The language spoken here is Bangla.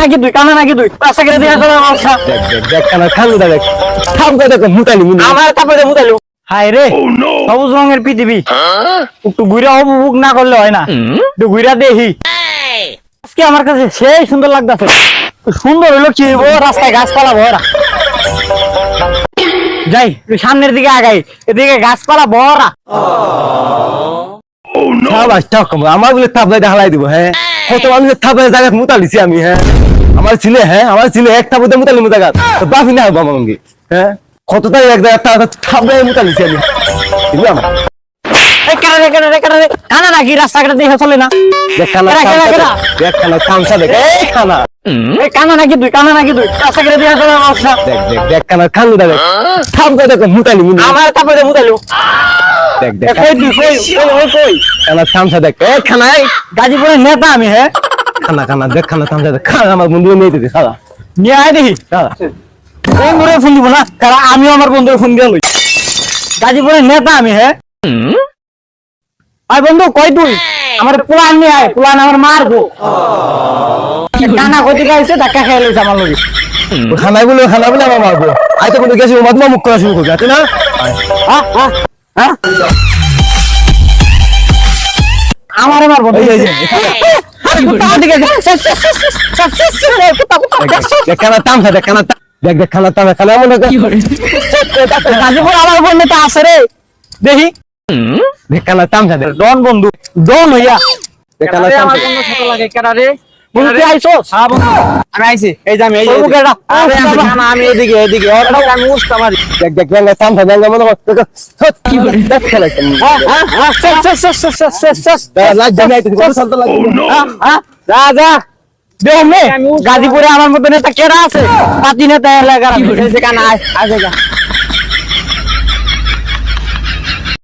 নাকি তুই রাস্তা করে দিয়ে চলে অবস্থা দেখ কানা খালু দেখ খাম করে দেখ মুতালি মুনি আমার তারপরে মুতাইলো হায় রে সবুজ রঙের পৃথিবী একটু ঘুরা উপভোগ না করলে হয় না একটু ঘুরা দেখি আজকে আমার কাছে সেই সুন্দর লাগতেছে সুন্দর হইলো কি হইব রাস্তায় গাছপালা ভরা যাই একটু সামনের দিকে আগাই এদিকে গাছপালা ভরা সাবাস টাক আমার বলে থাপড়াই হালাই দিব হ্যাঁ কত মানুষের থাপড়াই জায়গা মুতালিছি আমি হ্যাঁ আমার ছেলে এক থাপড়ে মুতালি মুতাগা বাফি না বাবা মঙ্গি হ্যাঁ কতটা এক জায়গা থাপড়াই মুতালিছি আমি বুঝলাম কানা নাকি রাস্তাঘাটে দেখে চলে না দেখ খানা তামসা দেখ এই খানা কানা নাকি তুই রাস্তাঘাটে দেখে চলে অবস্থা দেখ কানা খালু দেখ থাপড়ে দেখ মুতালি মুনি আমার তারপরে মুতাইলো দেখ কই কানা তামসা দেখ এই খানা এই গাজীপুরের নেতা আমি হ্যাঁ খানা দেখ খানা তামসা দেখ খানা আমার বন্ধু নিয়ে দিতে খালা নিয়ে আয় দেখি খালা এই মোড়ে ফোন দিব না কারণ আমিও আমার বন্ধুর ফোন দিয়ে লই গাজীপুরের নেতা আমি হ্যাঁ আয় বন্ধু কই তুই আমার প্লান নিয়ে আয় প্লান আমার মারবো কানা কতি গাইছে ধাক্কা খেয়ে লইছে আমার লগে খানাই বলে আমার মারবো আই তো বলে গেছি মত মুখ করা শুরু করবে না আমারে মারবো খানা তামসা দেখ খানা দেখ খানা তামসা খানা মনে গাজীপুর আমার বন্ধু তো আছে রে দেখি দেখ খানা তামসা দেখ ডন বন্ধু ডন হইয়া দেখ খানা আমার তামসা বন্ধু ছোট লাগে কেডা রে বন্ধু তুই আইছস হ্যাঁ বন্ধু আমি আইছি এই যে আমি এই বন্ধু কেডা আরে আমি এদিকে ওটা আমি উস্তা মারি দেখ খানা তামসা দেখ মনে কি করে দেখ খেলা লাগ জানাই তো চলতে লাগে যা যা দেখ গাজীপুরে আমার মতো নেতা কেডা আছে পাতি নেতা এলাকার কানা আয়